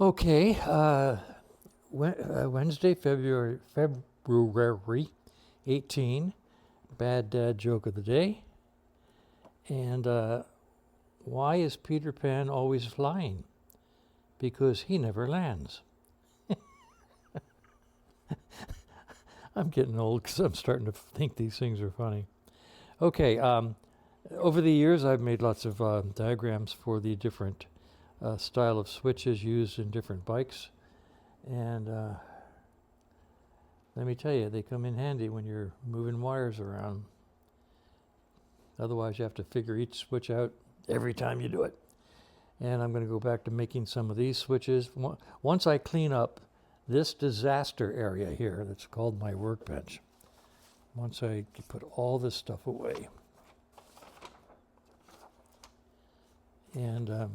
Okay, Wednesday, February 18, bad dad joke of the day. And why is Peter Pan always flying? Because he never lands. I'm getting old because I'm starting to think these things are funny. Okay, over the years I've made lots of diagrams for the different style of switches used in different bikes. And let me tell you, they come in handy when you're moving wires around. Otherwise, you have to figure each switch out every time you do it. And I'm going to go back to making some of these switches. Once I clean up this disaster area here, that's called my workbench, once I put all this stuff away, and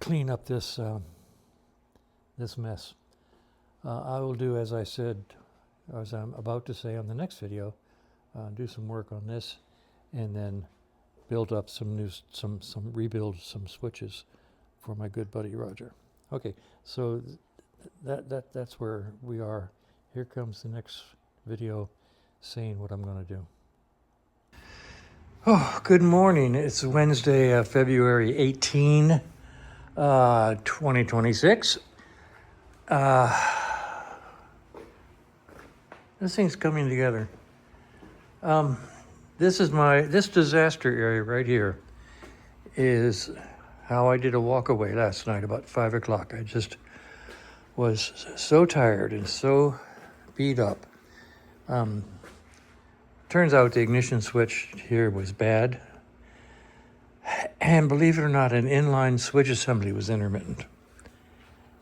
clean up this this mess, I will do, as I said, as I'm about to say on the next video, do some work on this, and then build up rebuild some switches for my good buddy Roger. Okay, so that's where we are. Here comes the next video saying what I'm going to do. Oh, good morning. It's Wednesday, February 18, 2026. This thing's coming together. This disaster area right here is how I did a walkaway last night about 5 o'clock. I just was so tired and so beat up. Turns out the ignition switch here was bad. And believe it or not, an inline switch assembly was intermittent.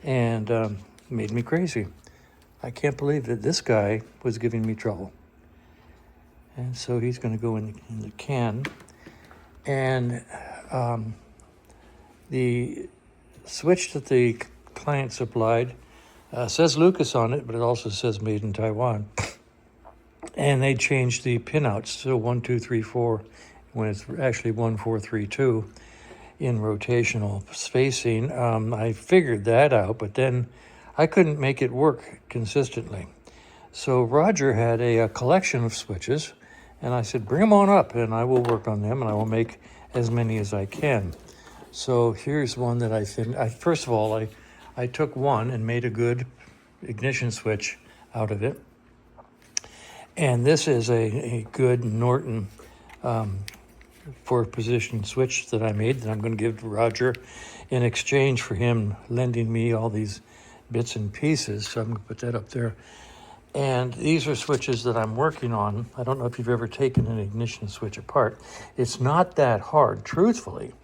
And made me crazy. I can't believe that this guy was giving me trouble. And so he's going to go in the can. And the switch that the client supplied says Lucas on it, but it also says made in Taiwan. And they changed the pinouts to 1, 2, 3, 4, when it's actually 1, 4, 3, 2 in rotational spacing. I figured that out, but then I couldn't make it work consistently. So Roger had a collection of switches, and I said, bring them on up, and I will work on them, and I will make as many as I can. So here's one that I finished. First of all, I took one and made a good ignition switch out of it. And this is a good Norton 4-position switch that I made that I'm going to give to Roger in exchange for him lending me all these bits and pieces. So I'm going to put that up there. And these are switches that I'm working on. I don't know if you've ever taken an ignition switch apart. It's not that hard, truthfully,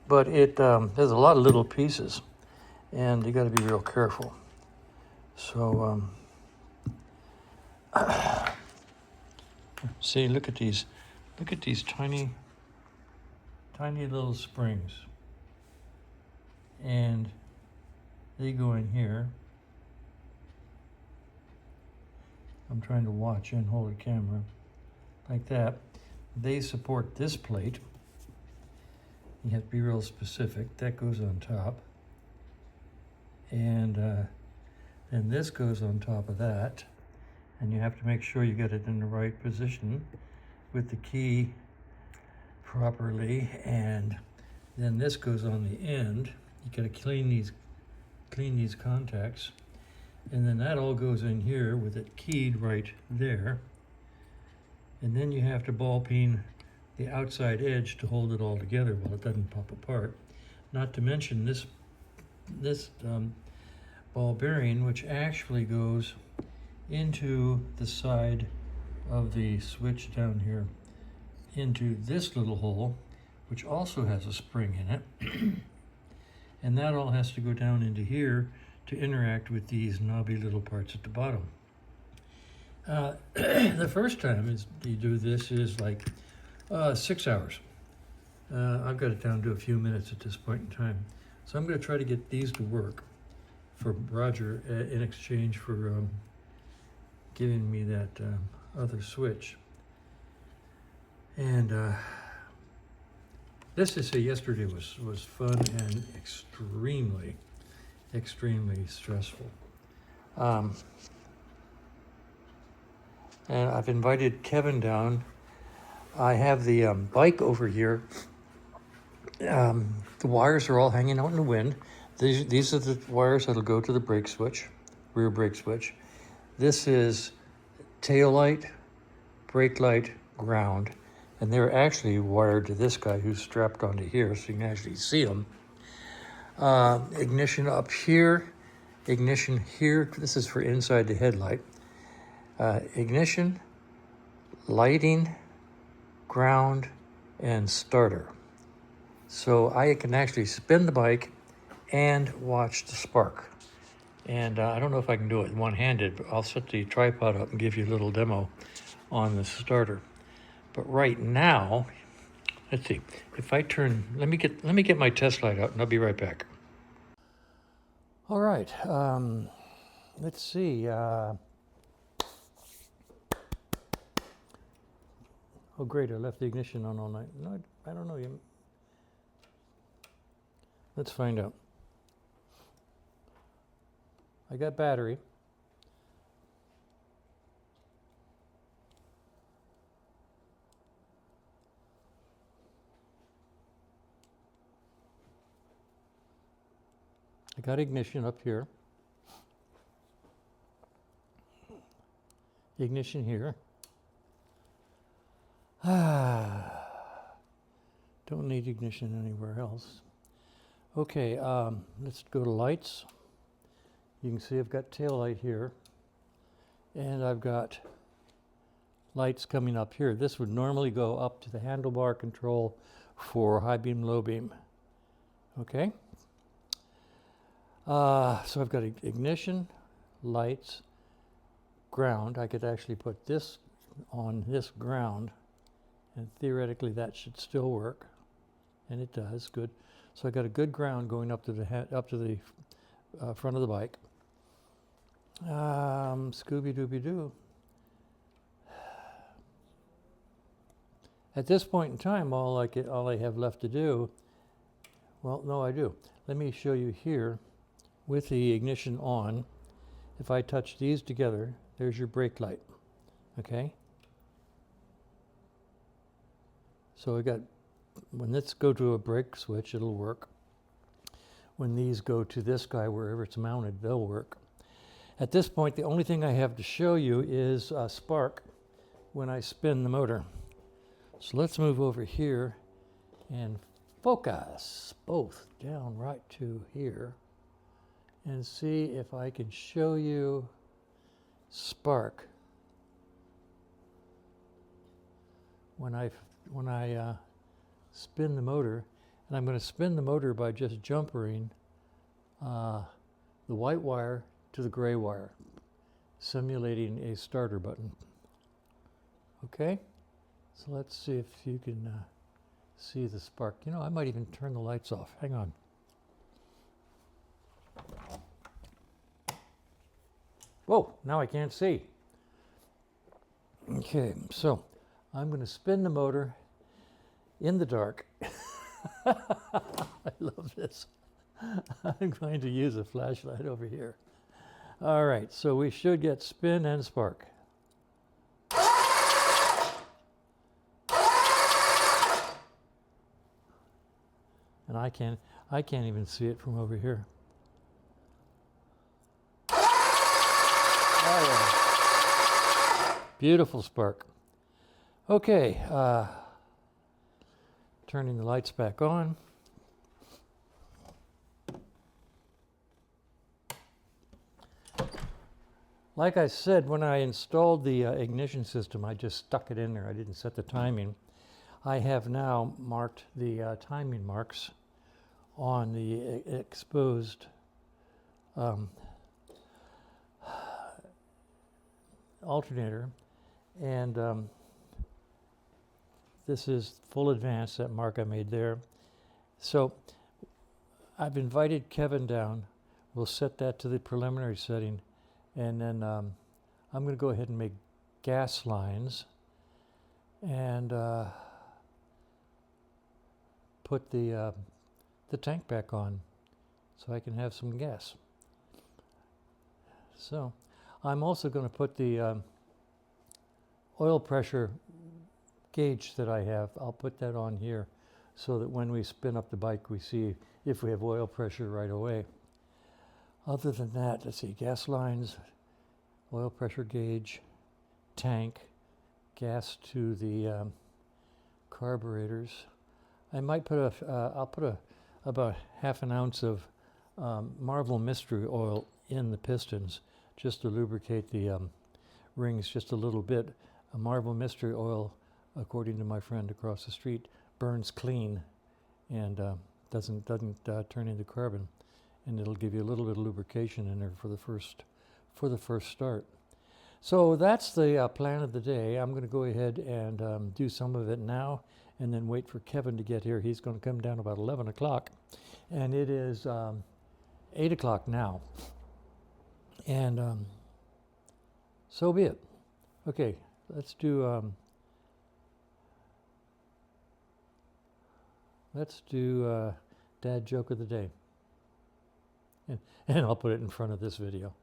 but it has a lot of little pieces, and you got to be real careful. So see, look at these tiny little springs, and they go in here. I'm trying to watch and hold a camera like that. They support this plate. You have to be real specific. That goes on top, and then this goes on top of that. And you have to make sure you get it in the right position with the key properly. And then this goes on the end. You gotta clean these contacts. And then that all goes in here with it keyed right there. And then you have to ball peen the outside edge to hold it all together while it doesn't pop apart. Not to mention this ball bearing, which actually goes into the side of the switch down here, into this little hole, which also has a spring in it. And that all has to go down into here to interact with these knobby little parts at the bottom. The first time you do this is like 6 hours. I've got it down to a few minutes at this point in time. So I'm going to try to get these to work for Roger in exchange for giving me that other switch. And let's just say yesterday was fun and extremely stressful. And I've invited Kevin down. I have the bike over here. The wires are all hanging out in the wind. These are the wires that'll go to the brake switch, rear brake switch. This is tail light, brake light, ground, and they're actually wired to this guy who's strapped onto here, so you can actually see them. Ignition up here, ignition here. This is for inside the headlight. Ignition, lighting, ground, and starter. So I can actually spin the bike and watch the spark. And I don't know if I can do it one-handed, but I'll set the tripod up and give you a little demo on the starter. But right now, let's see, if I turn, let me get my test light out and I'll be right back. All right, let's see. Oh great, I left the ignition on all night. No, I don't know. Let's find out. I got battery. I got ignition up here. Ignition here. Don't need ignition anywhere else. Okay, let's go to lights. You can see I've got tail light here, and I've got lights coming up here. This would normally go up to the handlebar control for high beam, low beam. Okay? So I've got ignition, lights, ground. I could actually put this on this ground, and theoretically that should still work, and it does. Good. So I got a good ground going up to the front of the bike. Scooby-Dooby-Doo. At this point in time, all I have left to do, well, no, I do. Let me show you here with the ignition on. If I touch these together, there's your brake light. Okay? So I got, when this go to a brake switch, it'll work. When these go to this guy, wherever it's mounted, they'll work. At this point, the only thing I have to show you is a spark when I spin the motor. So let's move over here and focus both down right to here and see if I can show you spark when I spin the motor. And I'm going to spin the motor by just jumpering the white wire to the gray wire, simulating a starter button. Okay, so let's see if you can see the spark. You know, I might even turn the lights off. Hang on. Whoa, now I can't see. Okay, so I'm going to spin the motor in the dark. I love this. I'm going to use a flashlight over here. All right, so we should get spin and spark. And I can't even see it from over here. Oh, yeah. Beautiful spark. Okay, turning the lights back on. Like I said, when I installed the ignition system, I just stuck it in there. I didn't set the timing. I have now marked the timing marks on the exposed alternator, and this is full advance, that mark I made there. So I've invited Kevin down. We'll set that to the preliminary setting, and then I'm going to go ahead and make gas lines and put the tank back on so I can have some gas. So I'm also going to put the oil pressure gauge that I have, I'll put that on here so that when we spin up the bike we see if we have oil pressure right away. Other than that, let's see, gas lines, oil pressure gauge, tank, gas to the carburetors. I might put I'll put about half an ounce of Marvel Mystery Oil in the pistons just to lubricate the rings just a little bit. A Marvel Mystery Oil, according to my friend across the street, burns clean and doesn't turn into carbon, and it'll give you a little bit of lubrication in there for the first start. So that's the plan of the day. I'm going to go ahead and do some of it now, and then wait for Kevin to get here. He's going to come down about 11 o'clock, and it is 8 o'clock now, and so be it. Okay, let's do dad joke of the day, and I'll put it in front of this video.